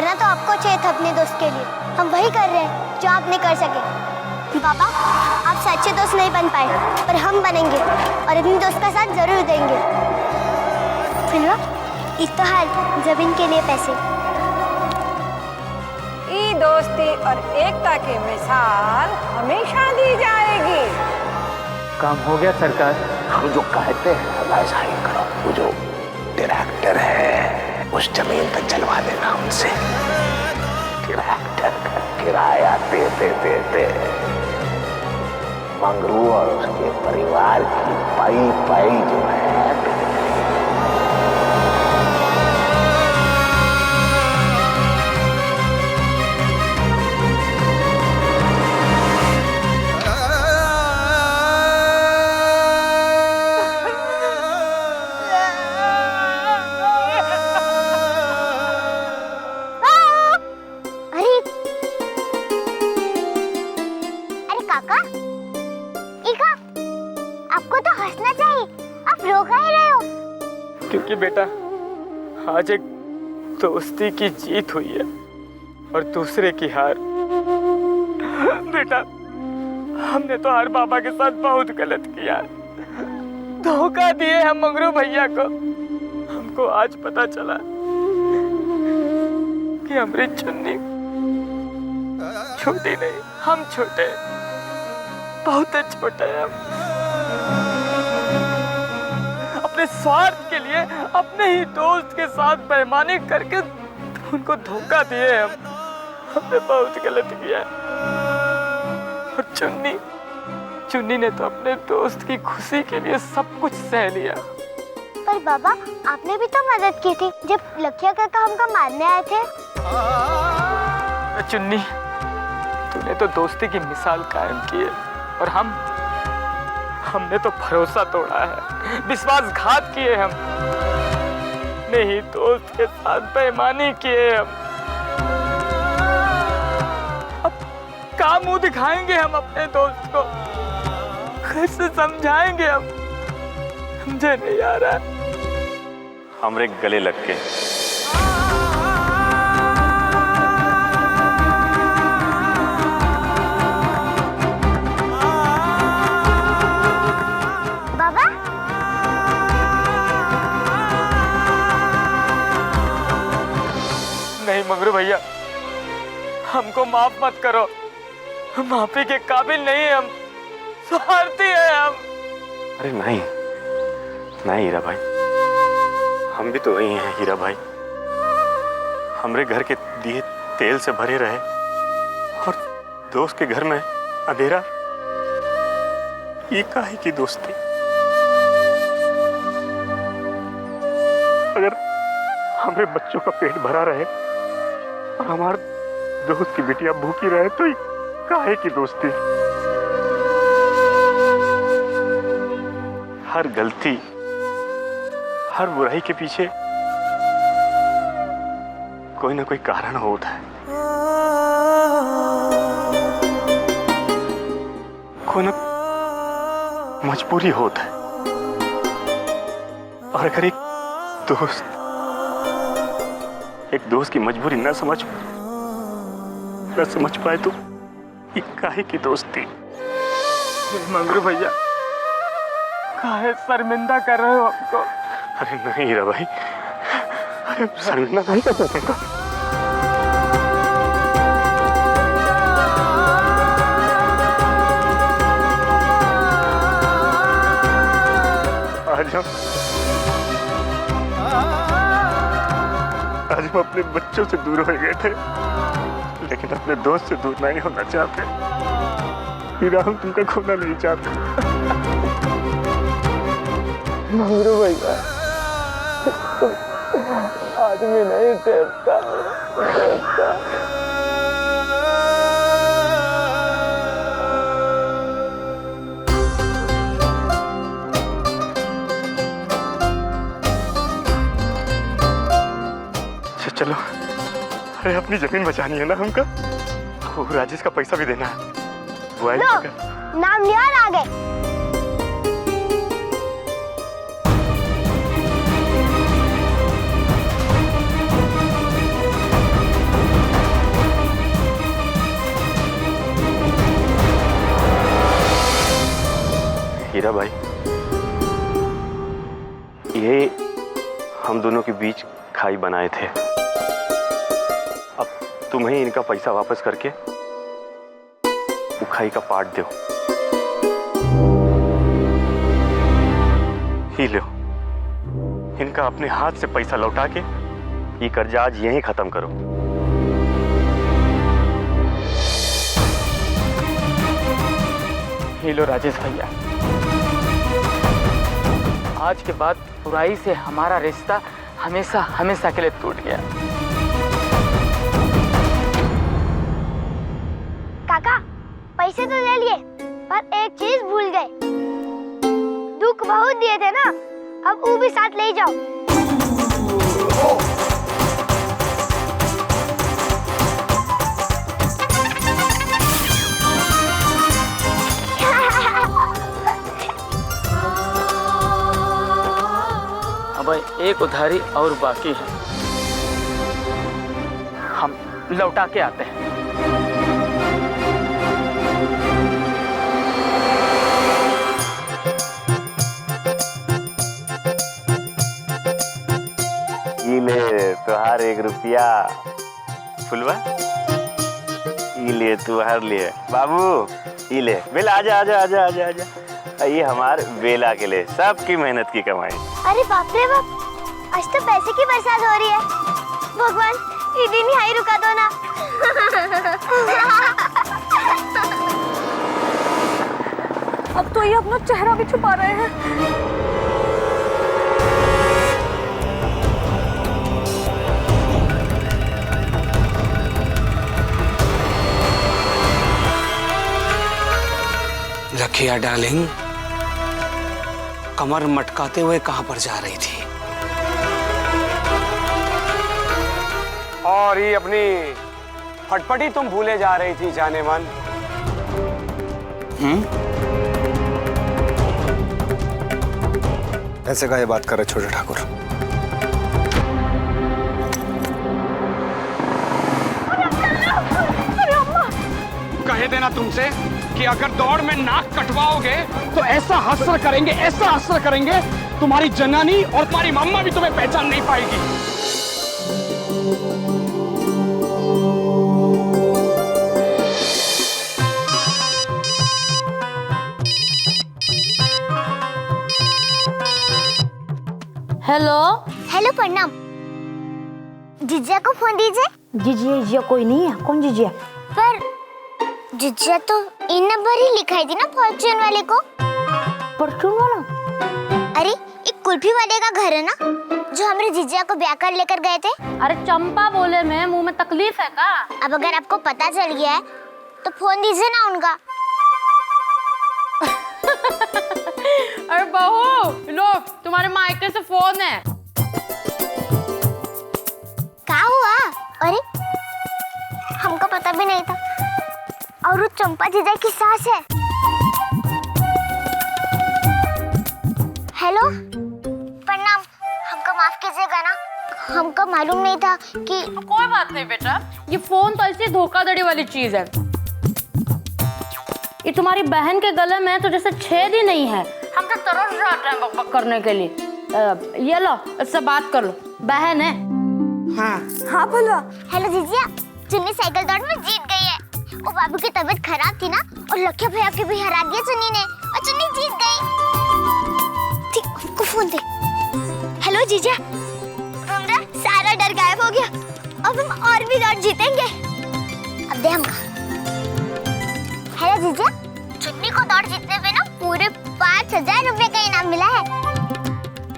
करना तो आपको चाहिए था अपने दोस्त के लिए। हम वही कर रहे हैं जो आप नहीं कर सके। पापा, आप सच्चे दोस्त नहीं बन पाए, पर हम बनेंगे और अपने दोस्त का साथ जरूर देंगे। फिर इस तो हाल जमीन के लिए पैसे। ई दोस्ती और एकता की मिसाल हमेशा दी जाएगी। काम हो गया सरकार। हम जो कहते हैं वैसा ही करो। वो जो ट्रैक्टर है उस जमीन पर चलवा देना उनसे। ट्रैक्टर का किराया देते देते मंगरू और उसके परिवार की पाई पाई जो है क्योंकि बेटा आज एक दोस्ती की जीत हुई है और दूसरे की हार। बेटा हमने तो हर बाबा के साथ बहुत गलत किया, धोखा दिए हम मंगरू भैया को। हमको आज पता चला कि हमारी चुन्नी छोटी नहीं, हम छोटे, बहुत छोटे हैं। अपने स्वार्थ के लिए अपने ही दोस्त के साथ बेईमानी करके उनको धोखा दिए हम। हमने बहुत गलत किया। और चुन्नी ने तो अपने दोस्त की खुशी के लिए सब कुछ सह लिया। पर बाबा, आपने भी तो मदद की थी जब लखिया काका हमको मारने आए थे। चुन्नी, तूने तो दोस्ती की मिसाल कायम की है और हमने तो भरोसा तोड़ा है, विश्वासघात किए हम। नहीं, दोस्त के साथ बेईमानी किए हम। अब क्या मुंह दिखाएंगे हम अपने दोस्त को? कैसे समझाएंगे हम? मुझे नहीं आ रहा। हमरे गले लग के नहीं मंगरू भैया, हमको माफ मत करो। माफी के काबिल नहीं हम, स्वार्थी है हम। अरे नहीं नहीं हीरा भाई, हम भी तो वही हैं हीरा भाई। हमरे घर के दिए तेल से भरे रहे और दोस्त के घर में अंधेरा। ये काहे की दोस्ती? अगर हमारे बच्चों का पेट भरा रहे और हमारे दोस्त की बिटिया भूखी रहे तो ये काहे की दोस्ती? हर गलती, हर बुराई के पीछे कोई ना कोई कारण होता है। कोई ना मजबूरी होता है। और अगर एक दोस्त की मजबूरी न समझ पाए तो ये काहे की दोस्ती? मंगरू भैया, काहे शर्मिंदा कर रहे हो हमको? अरे नहीं हीरा भाई, अरे शर्मिंदा नहीं कर सकते। आज हम अपने बच्चों से दूर हो गए थे, लेकिन अपने दोस्त से दूर नहीं होना चाहते। हीरा, हम तुमका खोना नहीं चाहते। मंगरू भैया, आदमी नहीं देवता। चलो, अरे अपनी जमीन बचानी है ना हमका। वो राजेश का पैसा भी देना है। वो नाम लिया और आ गए। हीरा भाई, ये हम दोनों के बीच खाई बनाए थे। अब तुम्हें इनका पैसा वापस करके वो खाई का पार्ट दो। ही लो, इनका अपने हाथ से पैसा लौटा के ये कर्जा आज यहीं खत्म करो। ये लो राजेश भैया, आज के बाद बुराई से हमारा रिश्ता हमेशा हमेशा के लिए टूट गया। काका पैसे तो ले लिए, पर एक चीज भूल गए। दुख बहुत दिए थे ना, अब वो भी साथ ले जाओ। अब एक उधारी और बाकी है, हम लौटा के आते हैं। ये ले तुहार 1 रुपया। फुलवा ये ले तुहार लिए। बाबू ये ले। बेला आजा आजा आजा आजा आजा। ये हमार बेला के लिए सबकी मेहनत की कमाई। अरे बाप रे बाप, आज तो पैसे की बरसात हो रही है। भगवान ये दिन ही रुका दो ना। अब तो ये अपना चेहरा भी छुपा रहे हैं। रखिया डार्लिंग, कमर मटकाते हुए कहां पर जा रही थी? और ये अपनी फटफटी तुम भूले जा रही थी जाने मन। ऐसे का ये बात कर रहे छोटे ठाकुर? कहे देना तुमसे कि अगर दौड़ में नाक कटवाओगे तो ऐसा हसर करेंगे तुम्हारी जनानी और तुम्हारी मम्मा भी तुम्हें पहचान नहीं पाएगी। हेलो हेलो प्रणाम। जिज्जा को फोन दीजिए। जीजिया कोई नहीं है। कौन जीजिया? पर जिज्जा तो इन नंबर ही लिखाई थी ना फॉर्च्यून वाले को। परचून वाला? अरे एक कुल्फी वाले का घर है ना, जो हमारे जिज्जा को ब्याह कर लेकर गए थे। अरे चंपा बोले में मुंह में तकलीफ है का? अब अगर आपको पता चल गया है तो फोन दीजिए ना उनका। अरे बहू लो, तुम्हारे मायके से फोन है। क्या हुआ? अरे हमको पता भी नहीं था। और वो चंपा जीजा की सास है। हेलो प्रणाम, हमको माफ कीजिएगा ना, हमको मालूम नहीं था कि। कोई बात नहीं बेटा, ये फोन तो ऐसी धोखाधड़ी वाली चीज है। ये तुम्हारी बहन के गले में तो जैसे छेद ही नहीं है। हम तो तरस जाते हैं बक बक करने के लिए। ये लो, इससे बात कर लो, बहन है। हाँ भला। हेलो जीजिया, चुन्नी साइकिल दौड़ में जीत गई है। वो बाबू की तबीयत खराब थी ना, और लक्ष्य भैया की भी हरा दिया चुन्नी ने, और चुन्नी जीत गई। ठीक, हमको फोन दे। हेलो जीजिया, तुमरा सारा डर गायब हो गया। अब हम और भी दौड़ जीतेंगे। अब दे हमका। हेलो जीजिया, चुन्नी को दौड़ जीतने पे ना पूरे 5000 रुपए का इनाम मिला है,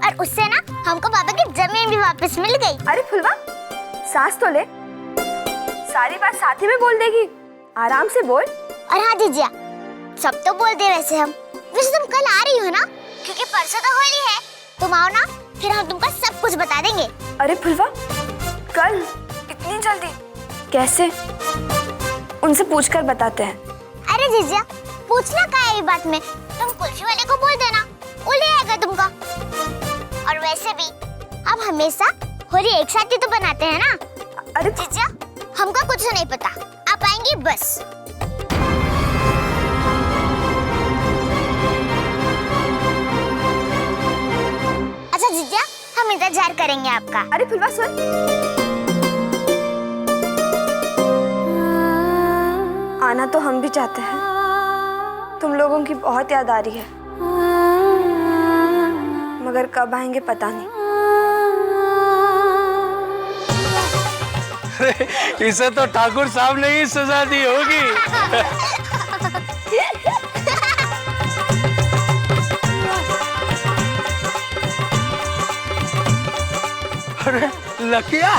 और उससे ना हमको पापा की जमीन भी वापस मिल गई। अरे फुलवा, सांस तो ले, सारी बात साथ ही में बोल देगी, आराम से बोल। और हाँ जीजिया, सब तो बोलते वैसे हम। वैसे तुम कल आ रही हो ना, क्योंकि परसों तो होली है। तुम आओ ना, फिर हम तुमको सब कुछ बता देंगे। अरे फुलवा, कल इतनी जल्दी कैसे? उनसे पूछकर बताते हैं। अरे जीजिया, पूछना क्या है ये बात में? तुम कुल्फी वाले को बोल देना, वो ले आएगा तुमको। और वैसे भी अब हमेशा होली एक साथ ही तो बनाते हैं ना। अरे जीजिया, हमको कुछ नहीं पता, आप आएंगे बस। जीजा, हम इंतजार करेंगे आपका। अरे फुलवा सुन, आना तो हम भी चाहते हैं, तुम लोगों की बहुत याद आ रही है, मगर कब आएंगे पता नहीं। इसे तो ठाकुर साहब ने ही सजा दी होगी। अरे लकिया,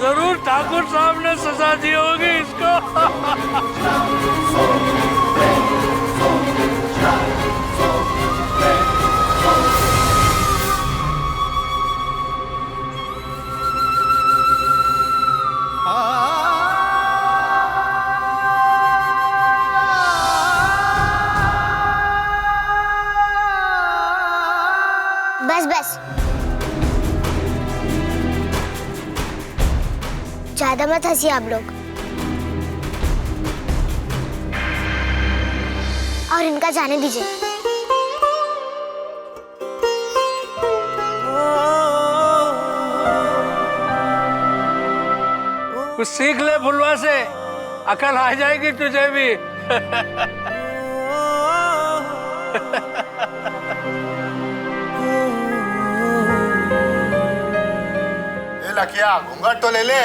जरूर ठाकुर साहब ने सजा दी होगी इसको। बस बस, ज्यादा मत हंसिए आप लोग। और इनका जाने दीजिए। कुछ सीख ले फुलवा से, अकल आ जाएगी तुझे भी। लकिया घूंघट तो ले ले।